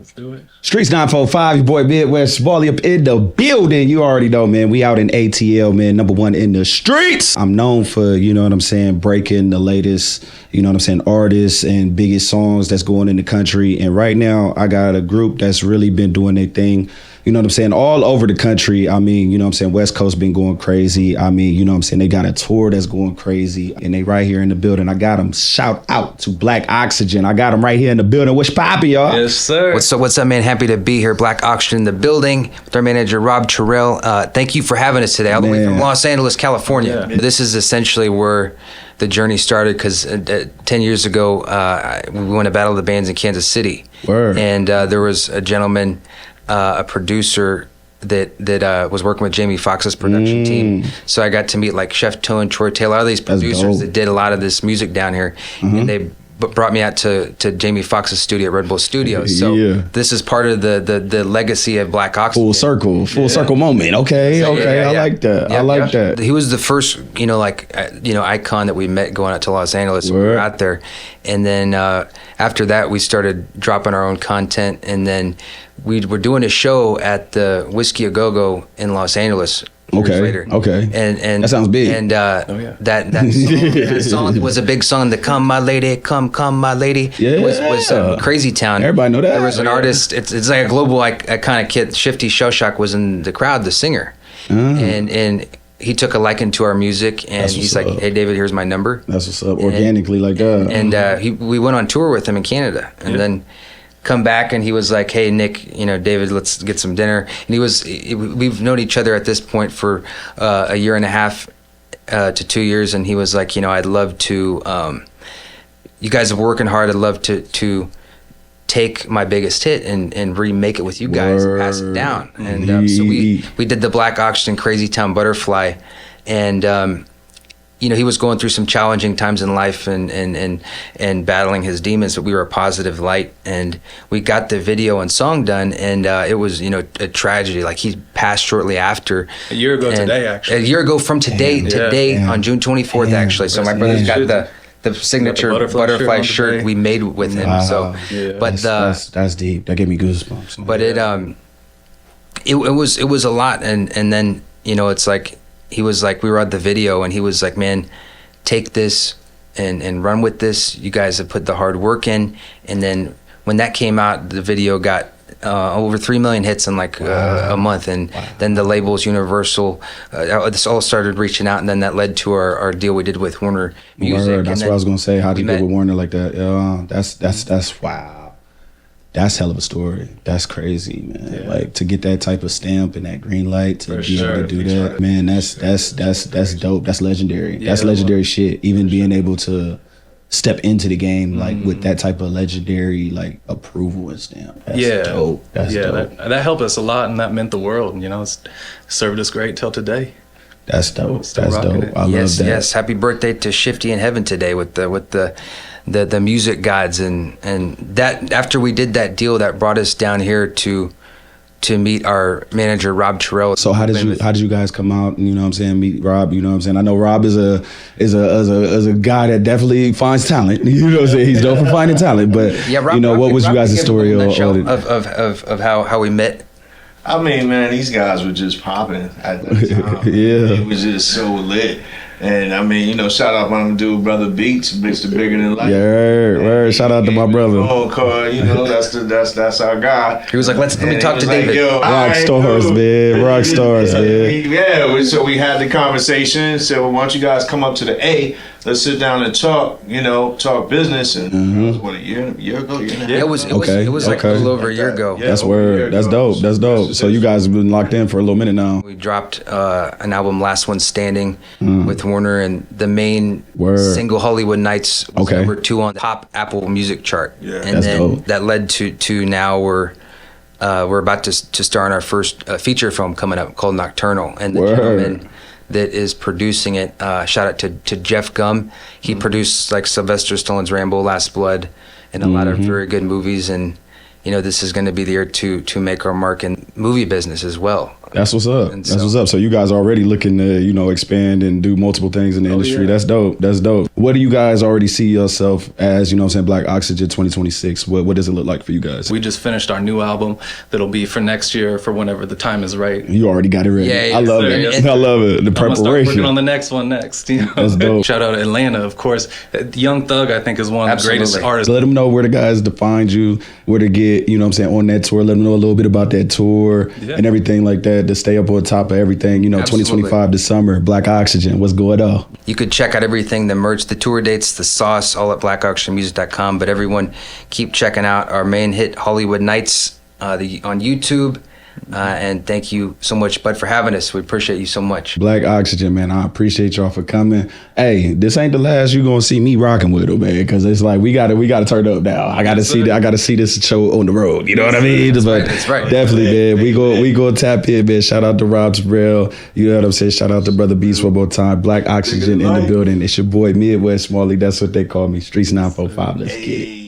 Let's do it. Streetz 94.5, your boy Midwest Bally up in the building. You already know, man. We out in ATL, man. #1 in the streets. I'm known for, you know what I'm saying, breaking the latest, you know what I'm saying, artists and biggest songs that's going in the country. And right now, I got a group that's really been doing their thing. You know what I'm saying? All over the country. I mean, you know what I'm saying? West Coast been going crazy. I mean, you know what I'm saying? They got a tour that's going crazy. And they right here in the building. I got them. Shout out to Black Oxygen. I got them right here in the building. What's poppin', y'all? Yes, sir. What's up, man? Happy to be here. Black Oxygen in the building with our manager, Rob Terrell. Thank you for having us today, all the way from Los Angeles, California. Yeah. This is essentially where the journey started because 10 years ago, we won a Battle of the Bands in Kansas City. Word. And there was a gentleman, a producer that was working with Jamie Foxx's production team. So I got to meet like Chef Toe and Troy Taylor, all these producers that did a lot of this music down here. And they brought me out to Jamie Foxx's studio at Red Bull Studios. So this is part of the legacy of Black Oxygen. Full circle moment. Okay, I like that. I like that. He was the first, icon that we met going out to Los Angeles. We were out there. And then after that, we started dropping our own content. And then we were doing a show at the Whiskey A Go-Go in Los Angeles. Later. And that sounds big. And that song was a big song. The "Come My Lady, Come My Lady" was Crazy Town. Everybody know that. There was an artist. It's like a global kind of kid. Shifty Shellshock was in the crowd, the singer, and he took a liking to our music, and he's like, "Hey, David, here's my number." That's what's up. Organically, like that. And we went on tour with him in Canada, and then come back, and he was like, "Hey, Nick, David, let's get some dinner." And we've known each other at this point for a year and a half to 2 years, and he was like, "I'd love to. You guys are working hard. I'd love to take my biggest hit and remake it with you guys and pass it down." And so we did the Black Oxygen Crazy Town Butterfly, and he was going through some challenging times in life and battling his demons, but we were a positive light, and we got the video and song done, and it was, a tragedy. Like, he passed shortly after. A year ago today, actually. A year ago from today, on June 24th, actually. So my brother's got the signature butterfly shirt we made with him. Wow. So, but that's deep. That gave me goosebumps. But it was a lot, and then it's like. He was like, we were at the video, and he was like, "Man, take this and run with this. You guys have put the hard work in." And then when that came out, the video got over 3 million hits in like a month. And then the labels, Universal, this all started reaching out. And then that led to our deal we did with Warner Music. That's what I was going to say. How did you get with Warner like that? That's wow. That's hell of a story. That's crazy, man. Yeah. Like, to get that type of stamp and that green light to be able to do that, man. That's dope. That's legendary. That's legendary shit. Even being able to step into the game like with that type of legendary like approval and stamp. That's dope. That's dope. That helped us a lot, and that meant the world. It's served us great till today. That's dope. That's dope. I love that. Yes. Happy birthday to Shifty in Heaven today with the music gods, and that after we did that deal, that brought us down here to meet our manager Rob Terrell. So how did you guys come out and meet Rob? I know Rob is a guy that definitely finds talent. He's known for finding talent. But Rob, what was you guys' story of how we met? I mean, man, these guys were just popping at that time. It was just so lit. And I mean, shout out my dude, Brother Beats, Mr. Bigger Than Life. Yeah, shout out to my brother. Phone call, that's our guy. He was like, let me talk to David. Like, rock stars, man. Yeah, so we had the conversation. Said, well, why don't you guys come up to the A? Let's sit down and talk. Talk business. And that was what, a year ago. It was like a little over a year ago. That's word. That's dope. That's dope. So you guys have been locked in for a little minute now. We dropped an album, Last One Standing, with Warner, and the main single, Hollywood Nights, was number 2 on the top Apple Music chart. Yeah. And then that led to now we're about to star in our first feature film coming up called Nocturnal, and the gentleman that is producing it, shout out to Jeff Gum. He produced like Sylvester Stallone's Rambo, Last Blood, and a lot of very good movies, and this is going to be the year to make our mark in movie business as well. That's what's up. That's what's up. So you guys are already looking to, expand and do multiple things in the industry. Yeah. That's dope. That's dope. What do you guys already see yourself as, you know what I'm saying, Black Oxygen 2026? What does it look like for you guys? We just finished our new album that'll be for next year, for whenever the time is right. You already got it ready. Yeah, I love sir. it. Yes, I love it. The I'm gonna start preparation. working on the next one next. You know? That's dope. Shout out to Atlanta, of course. Young Thug, I think, is one of the greatest Absolutely. artists. Let them know where the guys to find you, where to get, you know what I'm saying, on that tour. Let them know a little bit about that tour and everything like that, to stay up on top of everything. You know, Absolutely. 2025 this summer, Black Oxygen, what's going on? You could check out everything, the merch, the tour dates, the sauce, all at blackoxygenmusic.com. But everyone, keep checking out our main hit, Hollywood Nights, on YouTube. And thank you so much, Bud, for having us. We appreciate you so much. Black Oxygen, man, I appreciate y'all for coming. Hey, this ain't the last you gonna see me rocking with them, man, because it's like we gotta turn up now. I gotta see this show on the road. You know what I mean? That's right. Definitely, man. We go tap in, man. Shout out to Rob Terrell. You know what I'm saying? Shout out to Brother Beast one more time. Black Oxygen in the building. It's your boy Midwest Smalley. That's what they call me. Streetz 94.5. Let's get it.